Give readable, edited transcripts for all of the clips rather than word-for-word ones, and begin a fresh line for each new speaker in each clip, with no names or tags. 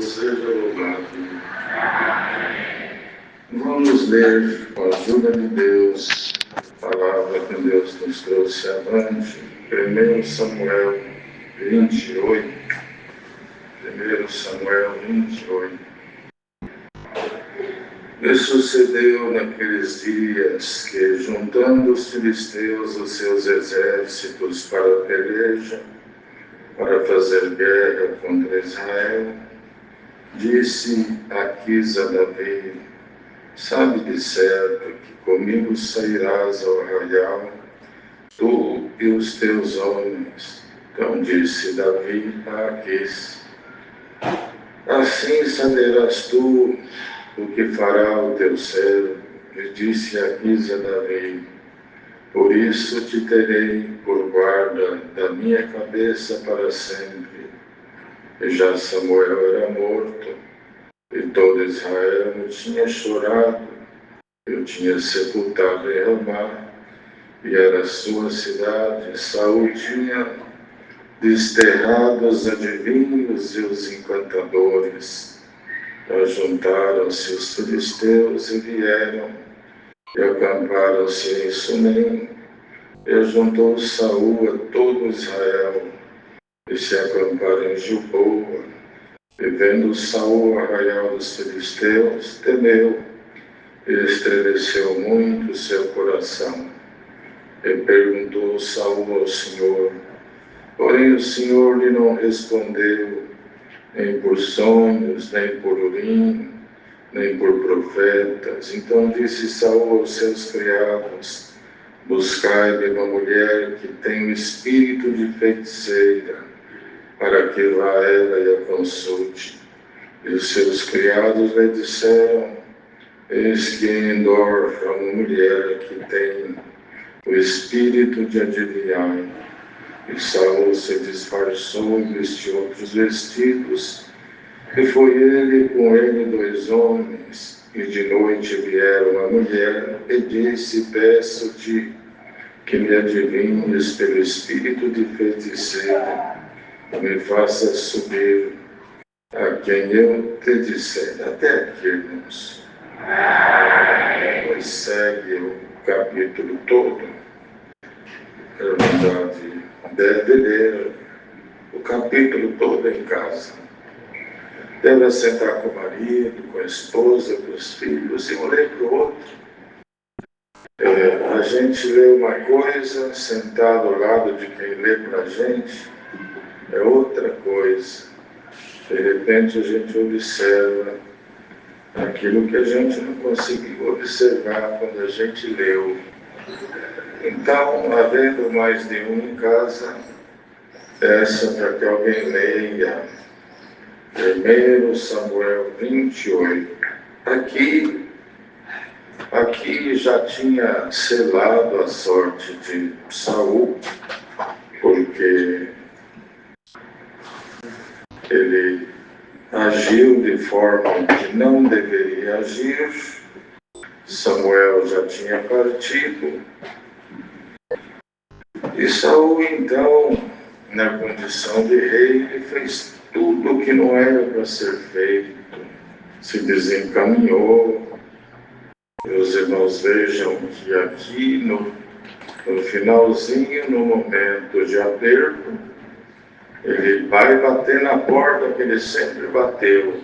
Deus seja louvado. Vamos ler, com a ajuda de Deus, a palavra que Deus nos trouxe avante. 1 Samuel 28. 1 Samuel 28. E sucedeu naqueles dias que, juntando os filisteus os seus exércitos para a peleja, para fazer guerra contra Israel, disse Aquis a Davi: sabe de certo que comigo sairás ao arraial, tu e os teus homens. Então disse Davi a Aquis: assim saberás tu o que fará o teu servo. E disse Aquis a Davi: por isso te terei por guarda da minha cabeça para sempre. E já Samuel era morto, e todo Israel o tinha chorado. Eu tinha sepultado em Ramá, e era sua cidade. Saul tinha desterrado os adivinhos e os encantadores. Ajuntaram-se os filisteus e vieram, e acamparam-se em Sunem, e ajuntou Saul a todo Israel, e se acamparam em Gilboa. E vendo Saul o arraial dos filisteus, temeu, e estremeceu muito o seu coração. E perguntou Saul ao Senhor, porém o Senhor lhe não respondeu, nem por sonhos, nem por urim, nem por profetas. Então disse Saul aos seus criados: buscai-me uma mulher que tem o espírito de feiticeira, para que vá ela e a consulte. E os seus criados lhe disseram: eis que em Endor há uma mulher que tem o espírito de adivinhar. E Saul se disfarçou e vestiu outros vestidos, e foi ele com ele 2 homens. E de noite vieram uma mulher e disse: peço-te que me adivinhes pelo espírito de feiticeira, me faça subir a quem eu te disser. Até aqui, irmãos. Pois segue o capítulo todo. A irmandade deve ler o capítulo todo em casa. Deve sentar com o marido, com a esposa, com os filhos, e um ler para o outro. A gente lê uma coisa, sentado ao lado de quem lê para a gente, é outra coisa. De repente a gente observa aquilo que a gente não conseguiu observar quando a gente leu. Então, havendo mais de um em casa, peça para que alguém leia 1 Samuel 28. Aqui já tinha selado a sorte de Saul, porque ele agiu de forma que não deveria agir. Samuel já tinha partido. E Saul, então, na condição de rei, ele fez tudo o que não era para ser feito. Se desencaminhou. Os irmãos vejam que aqui, no finalzinho, no momento de aperto, ele vai bater na porta que ele sempre bateu,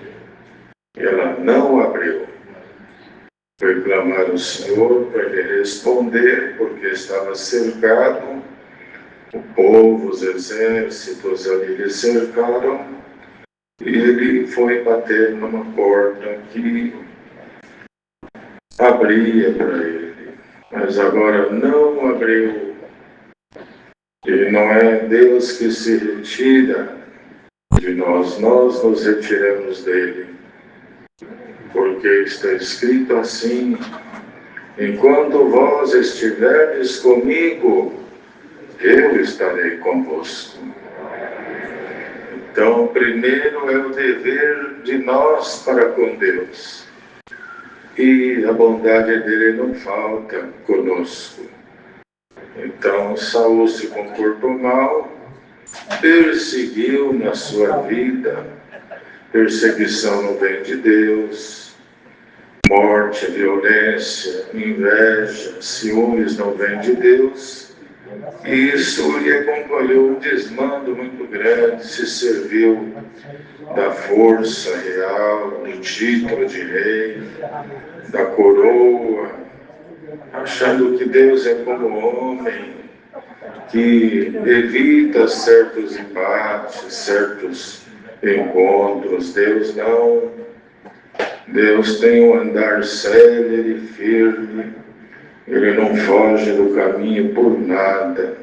e ela não abriu. Foi clamar ao Senhor para ele responder, porque estava cercado, o povo, os exércitos ali lhe cercaram, e ele foi bater numa porta que abria para ele, mas agora não abriu. E não é Deus que se retira de nós, nós nos retiramos dele. Porque está escrito assim: enquanto vós estiverdes comigo, eu estarei convosco. Então, primeiro é o dever de nós para com Deus. E a bondade dele não falta conosco. Então, Saul se comportou mal, perseguiu na sua vida, perseguição não vem de Deus, morte, violência, inveja, ciúmes não vem de Deus. E isso lhe acompanhou um desmando muito grande, se serviu da força real, do título de rei, da coroa, achando que Deus é como homem, que evita certos embates, certos encontros. Deus não. Deus tem um andar célere, firme. Ele não foge do caminho por nada.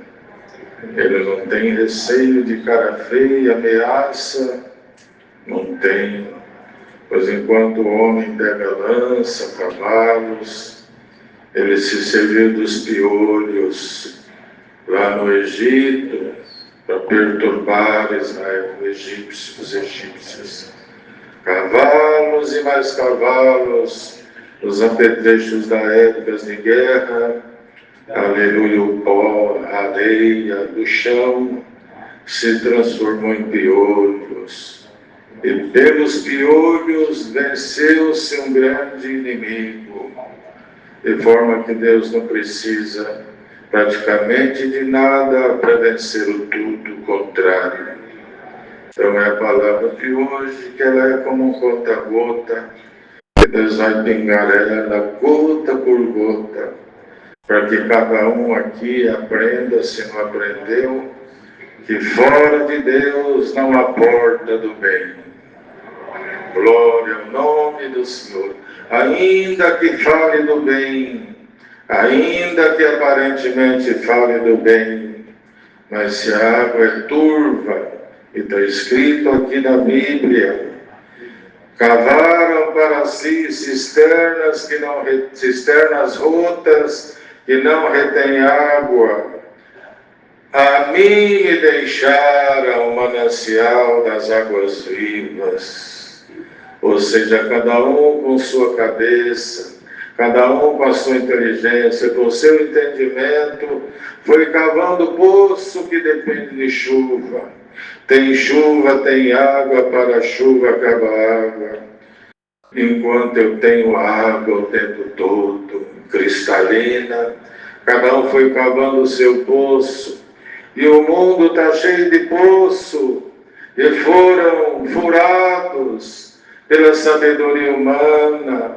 Ele não tem receio de cara feia, ameaça. Não tem. Pois enquanto o homem pega lança, cavalos, ele se serviu dos piolhos lá no Egito para perturbar Israel, os egípcios. Cavalos e mais cavalos, os apetrechos da época de guerra, aleluia, o pó, a areia do chão se transformou em piolhos. E pelos piolhos venceu-se um grande inimigo, de forma que Deus não precisa praticamente de nada para vencer o tudo contrário. Então é a palavra de hoje, que ela é como um gota-gota, que Deus vai pingar ela gota por gota, para que cada um aqui aprenda, se não aprendeu, que fora de Deus não há porta do bem. Glória ao nome do Senhor. Ainda que fale do bem, ainda que aparentemente fale do bem, mas se a água é turva, e está escrito aqui na Bíblia, cavaram para si cisternas rotas que não retêm água. A mim me deixaram o manancial das águas vivas. Ou seja, cada um com sua cabeça, cada um com a sua inteligência, com o seu entendimento, foi cavando poço que depende de chuva. Tem chuva, tem água, para a chuva acaba a água. Enquanto eu tenho água o tempo todo, cristalina, cada um foi cavando o seu poço. E o mundo está cheio de poço, e foram furados pela sabedoria humana,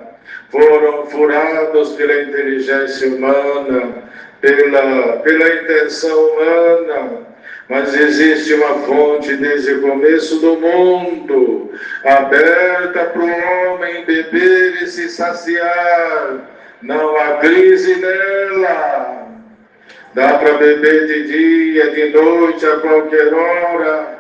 foram furados pela inteligência humana, pela intenção humana. Mas existe uma fonte desde o começo do mundo, aberta para o homem beber e se saciar. Não há crise nela. Dá para beber de dia, de noite, a qualquer hora.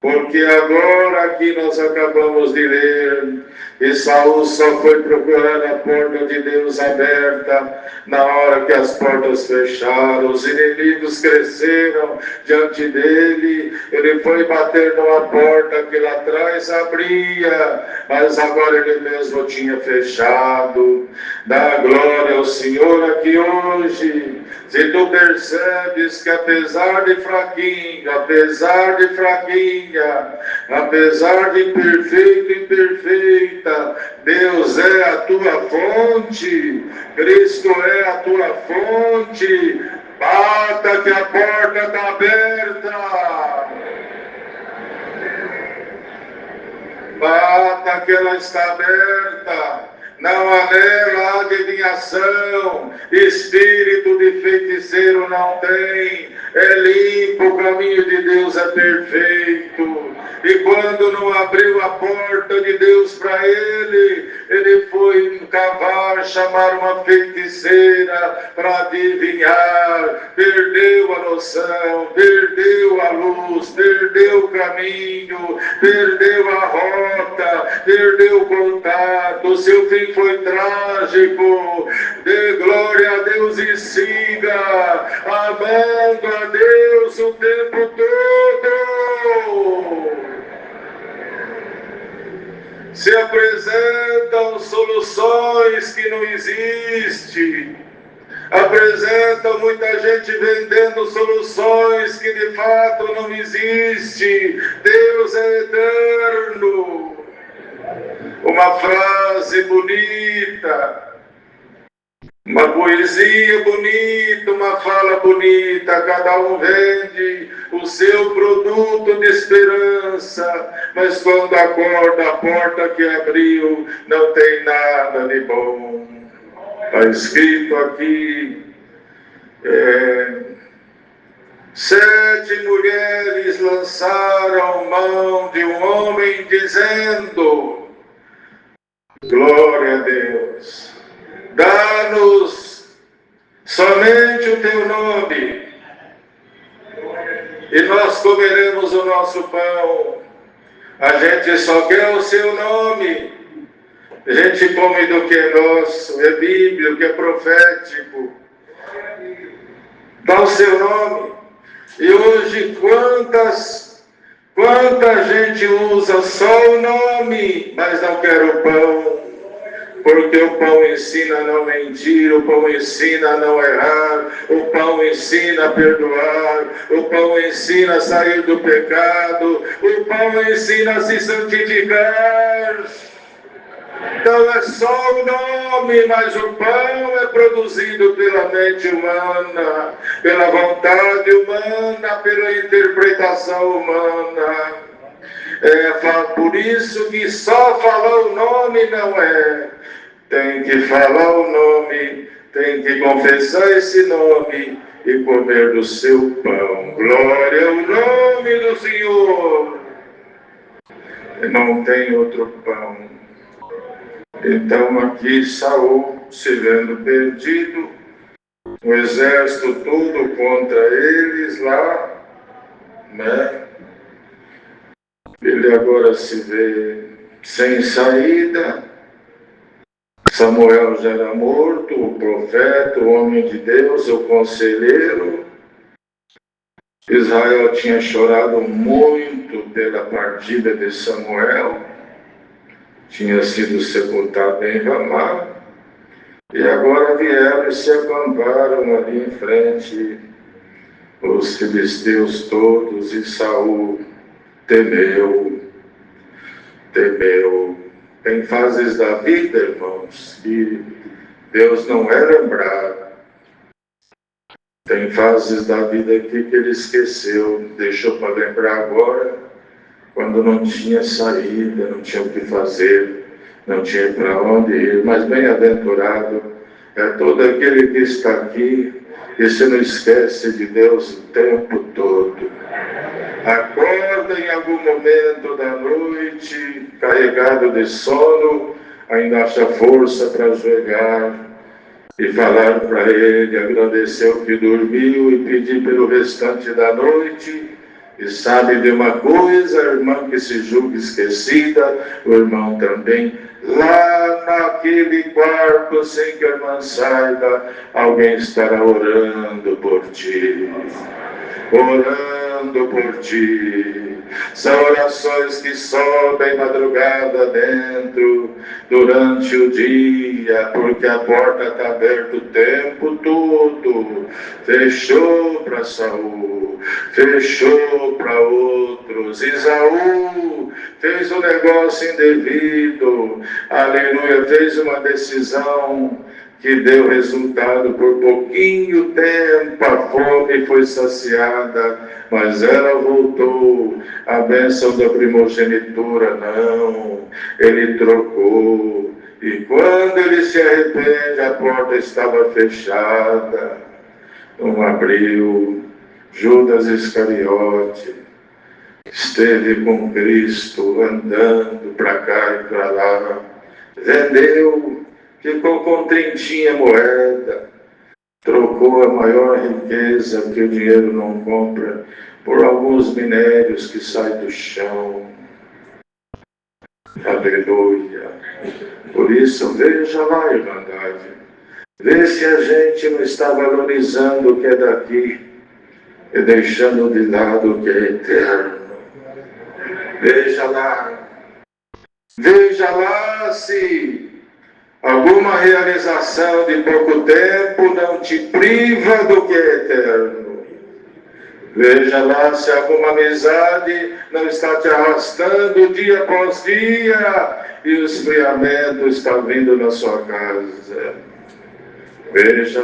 Porque agora aqui nós acabamos de ler, e Saul só foi procurar a porta de Deus aberta na hora que as portas fecharam, os inimigos cresceram diante dele, ele foi bater numa porta que lá atrás abria, mas agora ele mesmo tinha fechado. Dá glória ao Senhor aqui hoje. Se tu percebes que apesar de fraquinho, apesar de imperfeito e imperfeita, Deus é a tua fonte, Cristo é a tua fonte, bata que a porta está aberta, bata que ela está aberta. Não há nela adivinhação, espírito de feiticeiro não tem, é limpo, o caminho de Deus é perfeito. E quando não abriu a porta de Deus para ele, ele foi cavar, chamar uma feiticeira para adivinhar, perdeu a noção, perdeu a luz, perdeu o caminho, perdeu a rota, perdeu o contato, o seu fim foi trágico. Dê glória a Deus e siga amando a Deus o tempo todo. Se apresentam soluções que não existem. Apresentam muita gente vendendo soluções que de fato não existem. Deus é eterno. uma frase bonita, uma poesia bonita, uma fala bonita, cada um vende o seu produto de esperança, mas quando acorda a porta que abriu, não tem nada de bom. Está escrito aqui, 7 mulheres lançaram mão de um homem dizendo: glória a Deus, dá-nos somente o teu nome e nós comeremos o nosso pão. A gente só quer o seu nome. A gente come do que é nosso, é bíblico, que é profético. Dá o seu nome. E hoje quanta gente usa só o nome, mas não quer o pão. Porque o pão ensina a não mentir, o pão ensina a não errar, o pão ensina a perdoar, o pão ensina a sair do pecado, o pão ensina a se santificar. Então é só o nome, mas o pão é produzido pela mente humana, pela vontade humana, pela interpretação humana. Por isso que só falar o nome não é. Tem que falar o nome, tem que confessar esse nome e comer do seu pão. Glória ao nome do Senhor. Não tem outro pão. Então aqui Saul, se vendo perdido, o exército todo contra eles lá, né? Ele agora se vê sem saída. Samuel já era morto, o profeta, o homem de Deus, o conselheiro. Israel tinha chorado muito pela partida de Samuel. Tinha sido sepultado em Ramá, e agora vieram e se acamparam ali em frente os filisteus todos, e Saul temeu. Tem fases da vida, irmãos, que Deus não é lembrado. Tem fases da vida aqui que ele esqueceu, deixou para lembrar agora, quando não tinha saída, não tinha o que fazer, não tinha para onde ir. Mas bem-aventurado é todo aquele que está aqui e se não esquece de Deus o tempo todo. Acorda em algum momento da noite, carregado de sono, ainda acha força para ajoelhar e falar para Ele, agradecer o que dormiu e pedir pelo restante da noite. E sabe de uma coisa, a irmã que se julga esquecida, o irmão também, lá naquele quarto, sem que a irmã saiba, alguém estará orando por ti. Orando por ti. São orações que sobem madrugada dentro, durante o dia, porque a porta está aberta o tempo todo. Fechou para Saul, fechou para outros. Esaú fez um negócio indevido, aleluia, fez uma decisão que deu resultado por pouquinho tempo, a fome foi saciada, mas ela voltou, a bênção da primogenitura não, ele trocou, e quando ele se arrepende, a porta estava fechada, não abriu. Judas Iscariote esteve com Cristo, andando para cá e para lá, vendeu, ficou com 30 moedas, trocou a maior riqueza que o dinheiro não compra por alguns minérios que saem do chão. Aleluia. Por isso, veja lá, irmandade, vê se a gente não está valorizando o que é daqui e deixando de lado o que é eterno. Veja lá se alguma realização de pouco tempo não te priva do que é eterno. Veja lá se alguma amizade não está te arrastando dia após dia e o esfriamento está vindo na sua casa. Veja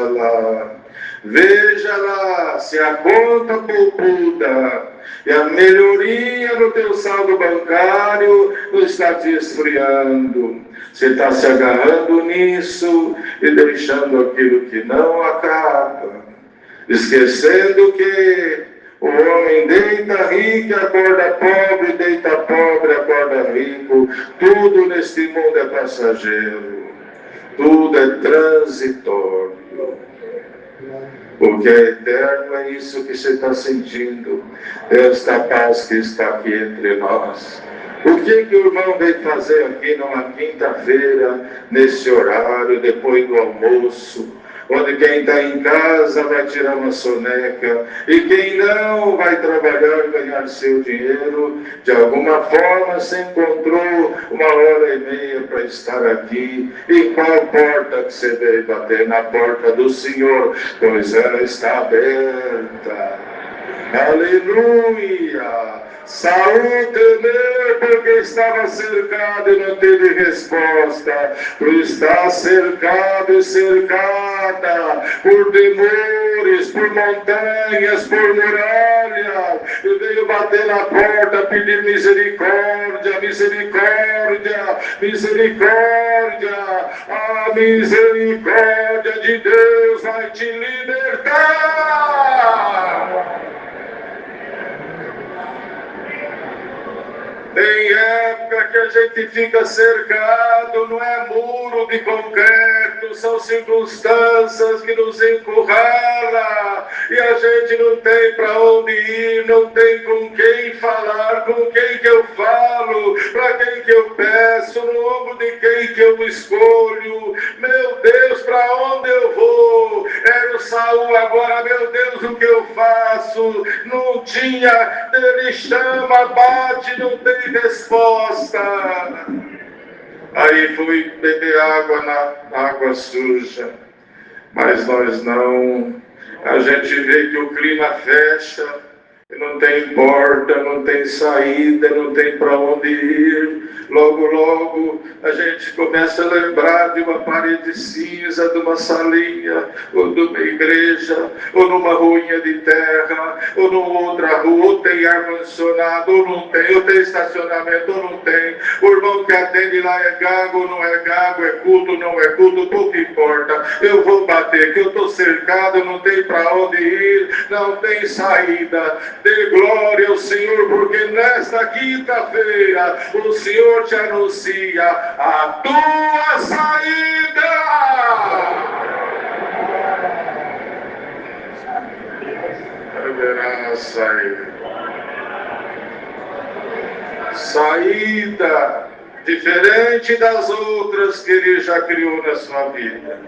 lá se a conta poupuda e a melhoria no teu saldo bancário não está te esfriando. Você está se agarrando nisso e deixando aquilo que não acaba, esquecendo que o homem deita rico e acorda pobre, deita pobre e acorda rico. Tudo neste mundo é passageiro, tudo é transitório. O que é eterno é isso que você está sentindo, esta paz que está aqui entre nós. O que o irmão veio fazer aqui numa quinta-feira, nesse horário, depois do almoço, onde quem está em casa vai tirar uma soneca e quem não vai trabalhar e ganhar seu dinheiro? De alguma forma se encontrou 1h30 para estar aqui. E qual porta que você veio bater? Na porta do Senhor, pois ela está aberta. Aleluia! Saul temeu porque estava cercado e não teve resposta. Tu estás cercado e cercada por temores, por montanhas, por muralhas. E veio bater na porta, pedir misericórdia, misericórdia, misericórdia. A misericórdia de Deus vai te libertar. Tem época que a gente fica cercado, não é muro de concreto, são circunstâncias que nos encurralam e a gente não tem para onde ir, não tem com quem falar, com quem que eu falo, para quem que eu peço, no ombro de quem que eu escolho. Meu Deus, para onde eu vou? Era o Saul, agora, meu Deus, o que eu faço? Não tinha, ele chama, bate, não tem resposta. Aí fui beber água na água suja, mas nós não. A gente vê que o clima fecha, não tem porta, não tem saída, não tem para onde ir. Logo, logo, a gente começa a lembrar de uma parede cinza, de uma salinha, ou de uma igreja, ou numa ruinha de terra, ou numa outra rua, ou tem ar-condicionado, ou não tem, ou tem estacionamento, ou não tem. O irmão que atende lá é gago, ou não é gago, é culto, não é culto, pouco importa. Eu vou bater, que eu estou cercado, não tem para onde ir, não tem saída. Dê glória ao Senhor, porque nesta quinta-feira o Senhor te anuncia a tua saída. Haverá saída. Saída diferente das outras que Ele já criou na sua vida.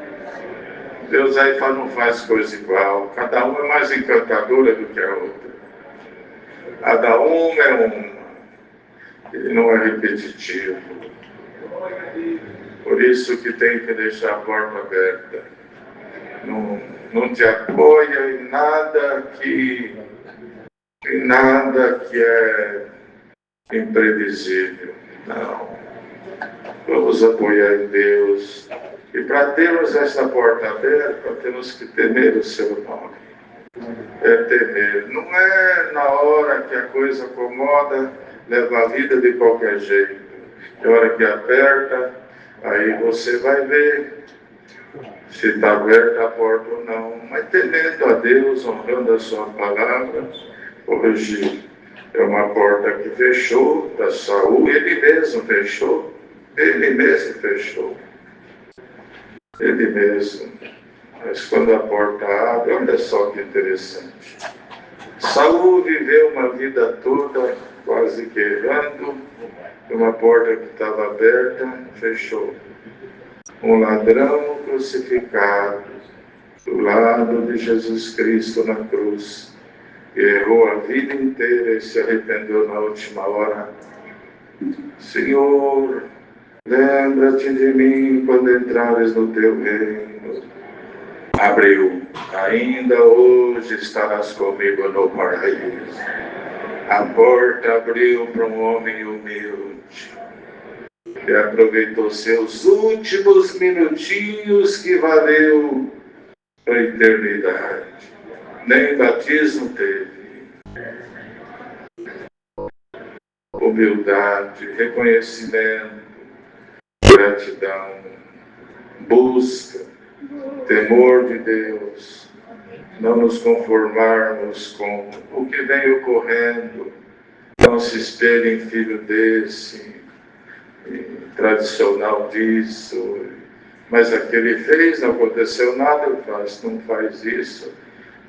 Deus aí não faz coisa igual. Cada uma é mais encantadora do que a outra. Cada uma é uma. Ele não é repetitivo. Por isso que tem que deixar a porta aberta. Não te apoia em nada que é imprevisível. Não. Vamos apoiar em Deus. E para termos esta porta aberta, temos que temer o seu nome. É temer. Não é na hora que a coisa acomoda, leva a vida de qualquer jeito. Na hora que aperta, aí você vai ver se está aberta a porta ou não. Mas temendo a Deus, honrando a sua palavra, hoje é uma porta que fechou da Saul, ele mesmo fechou. Ele mesmo fechou. Ele mesmo. Mas quando a porta abre, olha só que interessante. Saul viveu uma vida toda quase que errando, uma porta que estava aberta, fechou. Um ladrão crucificado do lado de Jesus Cristo na cruz, que errou a vida inteira e se arrependeu na última hora. Senhor, lembra-te de mim quando entrares no teu reino. abriu. Ainda hoje estarás comigo no paraíso. A porta abriu para um homem humilde, que aproveitou seus últimos minutinhos que valeu para a eternidade. Nem batismo teve. Humildade, reconhecimento, gratidão, busca, temor de Deus, não nos conformarmos com o que vem ocorrendo, não se espelhe em filho desse, tradicional disso, mas aquele fez, não aconteceu nada, não faz isso,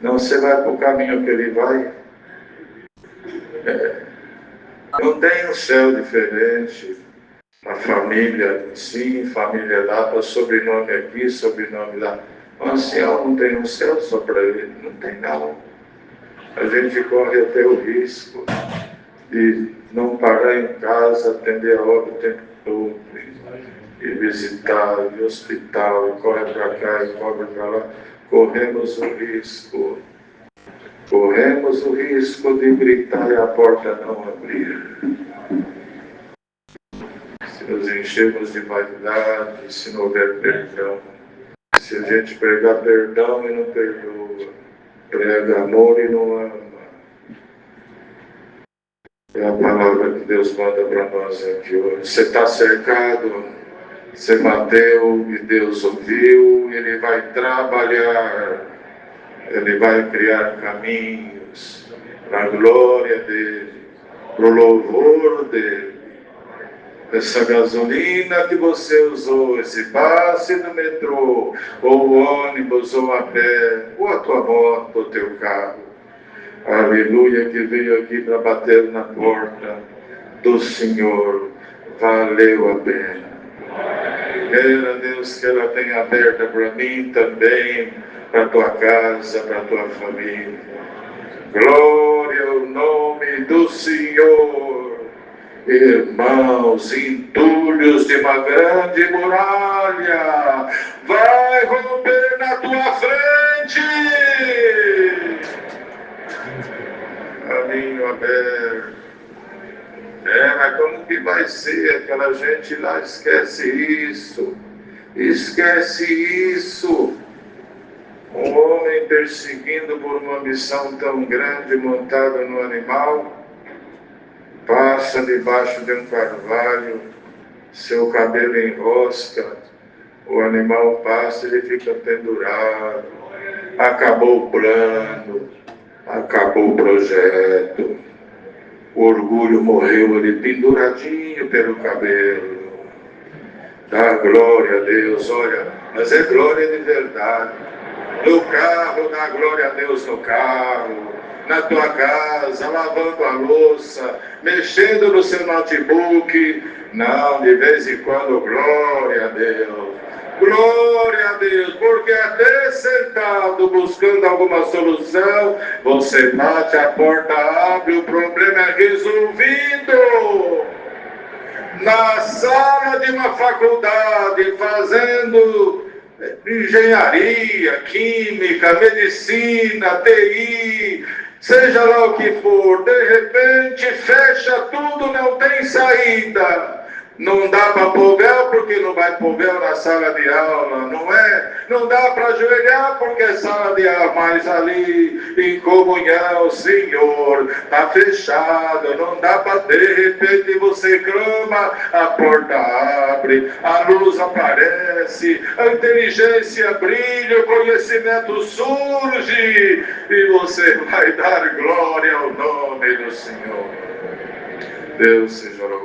não, você vai para o caminho que ele vai. Não tem um céu diferente, a família sim, família lá, sobrenome aqui, sobrenome lá. O ancião não tem um céu só para ele, não tem não. A gente corre até o risco de não parar em casa, atender a obra o tempo todo, e visitar, e hospital, e corre para cá, e corre para lá. Corremos o risco de gritar e a porta não abrir. Se nos enchermos de vaidade, se não houver perdão, se a gente pregar perdão e não perdoa, prega amor e não ama. É a palavra que Deus manda para nós aqui hoje. Você está cercado, você bateu e Deus ouviu, Ele vai trabalhar, Ele vai criar caminhos para a glória dEle, para o louvor dEle. Essa gasolina que você usou, esse passe no metrô, ou o ônibus, ou a pé, ou a tua moto, ou teu carro. Aleluia, que veio aqui para bater na porta do Senhor. Valeu a pena. Queira Deus que ela tenha aberta para mim também, para tua casa, para tua família. Glória ao nome do Senhor. Irmãos, entulhos de uma grande muralha vai romper na tua frente. Caminho aberto. Mas como que vai ser? Aquela gente lá esquece isso. Esquece isso. Um homem perseguindo por uma missão tão grande, montado no animal, passa debaixo de um carvalho, seu cabelo enrosca, o animal passa e ele fica pendurado. Acabou o plano, acabou o projeto. O orgulho morreu ali penduradinho pelo cabelo. Dá glória a Deus, olha, mas é glória de verdade. No carro, dá glória a Deus no carro. Na tua casa, lavando a louça, mexendo no seu notebook. Não, de vez em quando, glória a Deus. Glória a Deus, porque até sentado buscando alguma solução, você bate, a porta abre, o problema é resolvido. Na sala de uma faculdade, fazendo engenharia, química, medicina, TI, seja lá o que for, de repente fecha tudo, não tem saída. Não dá para pôr véu porque não vai pôr véu na sala de aula, não é? Não dá para ajoelhar porque é sala de aula, mas ali em comunhão, Senhor, está fechado, não dá para, de repente você clama, a porta abre, a luz aparece, a inteligência brilha, o conhecimento surge e você vai dar glória ao nome do Senhor. Deus seja louvado.